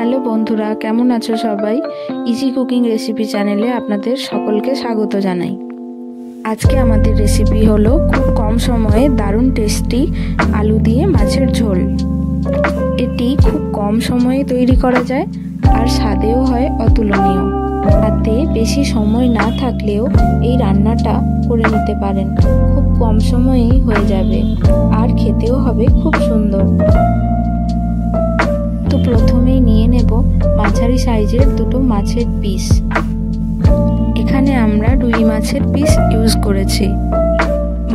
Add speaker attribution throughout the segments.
Speaker 1: Hello বন্ধুরা, কেমন আছো সবাই? ইজি কুকিং রেসিপি চ্যানেলে আপনাদের সকলকে স্বাগত জানাই। আজকে আমাদের রেসিপি হলো খুব কম সময়ে দারুণ টেস্টি আলু দিয়ে মাছের ঝোল। এটি খুব কম সময়ে তৈরি করা যায় আর স্বাদেও হয় অতুলনীয়। হাতে বেশি সময় না থাকলেও এই রান্নাটা করে নিতে পারেন, খুব কম সময়েই হয়ে যাবে আর খেতেও হবে খুব সুন্দর। তো প্রথমেই নিয়ে নেব মাঝারি সাইজের দুটো মাছের পিস। এখানে আমরা রুই মাছের পিস ইউজ করেছি।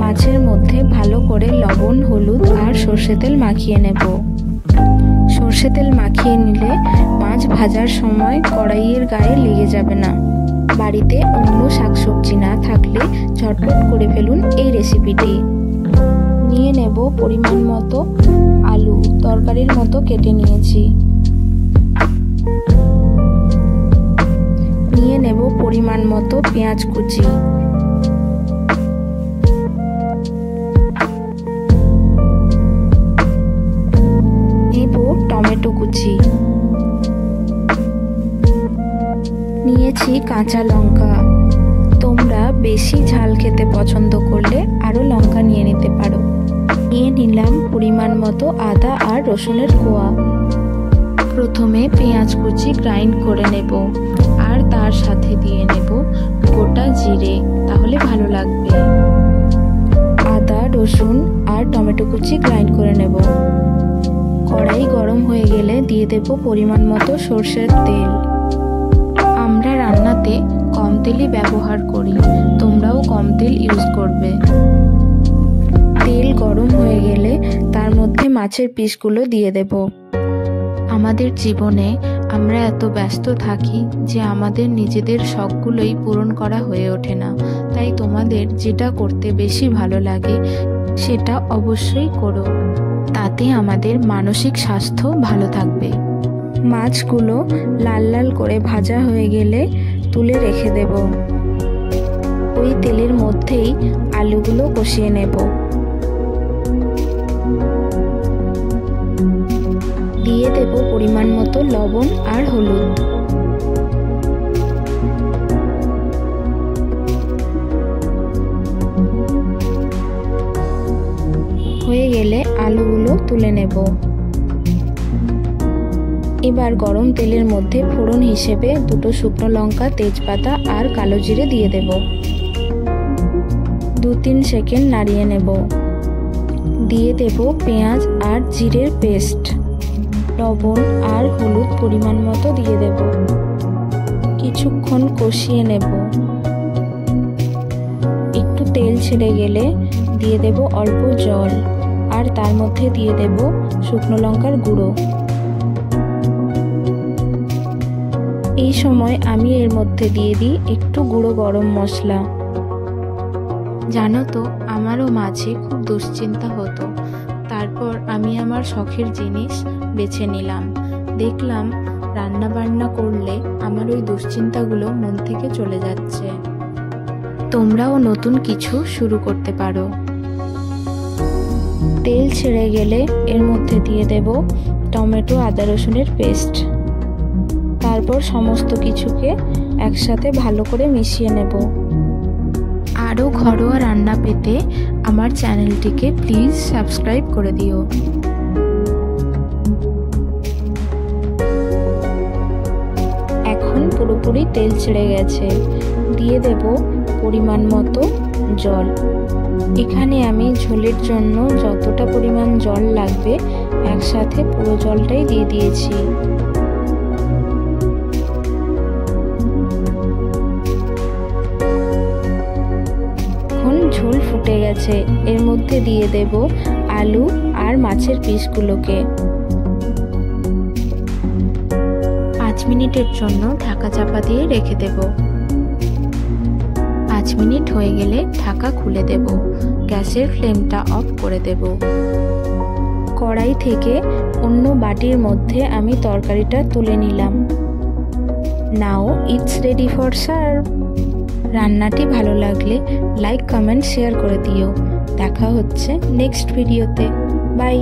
Speaker 1: মাছের মধ্যে ভালো করে লবণ, হলুদ আর সর্ষে তেল মাখিয়ে নেব। সর্ষে তেল মাখিয়ে নিলে মাছ ভাজার সময় কড়াইয়ের গায়ে লেগে যাবে না। বাড়িতে অন্য শাকসবজি না থাকলে ঝটপট করে ফেলুন এই রেসিপিটি। নিয়ে নেব পরিমাণ মতো আলু, তরকারির মতো কেটে নিয়েছি। নিয়ে নেব পরিমাণ মতো পেঁয়াজ কুচি। নেব টমেটো কুচি। নিয়েছি কাঁচা লঙ্কা। তোমরা বেশি ঝাল খেতে পছন্দ করলে আরো লঙ্কা নিয়ে নিতে পারো। নিয়ে নিলাম পরিমাণ মতো আদা আর রসুনের কোয়া। প্রথমে পেঁয়াজ কুচি গ্রাইন্ড করে নেব আর তার সাথে দিয়ে নেব গোটা জিরে, তাহলে ভালো লাগবে। আদা, রসুন আর টমেটো কুচি গ্রাইন্ড করে নেব। কড়াই গরম হয়ে গেলে দিয়ে দেব পরিমাণ মতো সরষের তেল। আমরা রান্নাতে কম তেলই ব্যবহার করি, তোমরাও কম তেল ইউজ করবে। তেল গরম হয়ে গেলে তার মধ্যে মাছের পিসগুলো দিয়ে দেব। আমাদের জীবনে আমরা এত ব্যস্ত থাকি যে আমাদের নিজেদের শখগুলোই পূরণ করা হয়ে ওঠে না। তাই তোমাদের যেটা করতে বেশি ভালো লাগে সেটা অবশ্যই করো, তাতে আমাদের মানসিক স্বাস্থ্য ভালো থাকবে। মাছগুলো লাল লাল করে ভাজা হয়ে গেলে তুলে রেখে দেব। ওই তেলের মধ্যেই আলুগুলো কষিয়ে নেব। দিয়ে দেব পরিমাণ মতো লবণ আর হলুদ। হয়ে গেলে আলুগুলো তুলে নেব। এবার গরম তেলের মধ্যে ফোড়ন হিসেবে দুটো শুকনো লঙ্কা, তেজপাতা আর কালো জিরে দিয়ে দেব। 2-3 সেকেন্ড নাড়িয়ে নেব। দিয়ে দেব পেঁয়াজ আর জিরের পেস্ট। লবণ আর হলুদ পরিমাণ মতো দিয়ে দেব। কিছুক্ষণ কষিয়ে নেব। একটু তেল ছেড়ে গেলে দিয়ে দেব অল্প জল আর তার মধ্যে দিয়ে দেব শুকনো লঙ্কার গুঁড়ো। এই সময় আমি এর মধ্যে দিয়ে দিই একটু গুঁড়ো গরম মশলা। জানো তো, আমারও মাঝে খুব দুশ্চিন্তা হতো। তারপর আমি আমার শখের জিনিস বেছে নিলাম। দেখলাম রান্না বান্না করলে আমার ওই দুশ্চিন্তাগুলো মন থেকে চলে যাচ্ছে। তোমরাও নতুন কিছু শুরু করতে পারো। তেল ছেড়ে গেলে এর মধ্যে দিয়ে দেব টমেটো, আদা, রসুনের পেস্ট। তারপর সমস্ত কিছুকে একসাথে ভালো করে মিশিয়ে নেব। আরও ঘরোয়া রান্না পেতে আমার চ্যানেলটিকে প্লিজ সাবস্ক্রাইব করে দিও। এখন পুরোপুরি তেল ছেড়ে গেছে। দিয়ে দেব পরিমাণ মতো জল। এখানে আমি ঝোলের জন্য যতটা পরিমাণ জল লাগবে একসাথে পুরো জলটাই দিয়ে দিয়েছি। ঝোল ফুটে গেছে। এর মধ্যে দিয়ে দেব আলু আর মাছের পিসগুলোকে। 5 মিনিটের জন্য ঢাকা চাপা দিয়ে রেখে দেব। 5 মিনিট হয়ে গেলে ঢাকা খুলে দেব। গ্যাসের ফ্লেমটা অফ করে দেব। কড়াই থেকে অন্য বাটির মধ্যে আমি তরকারিটা তুলে নিলাম। Now it's ready for serve. রান্নাটি ভালো লাগলে লাইক, কমেন্ট, শেয়ার করে দিও। দেখা হচ্ছে নেক্সট ভিডিওতে। বাই।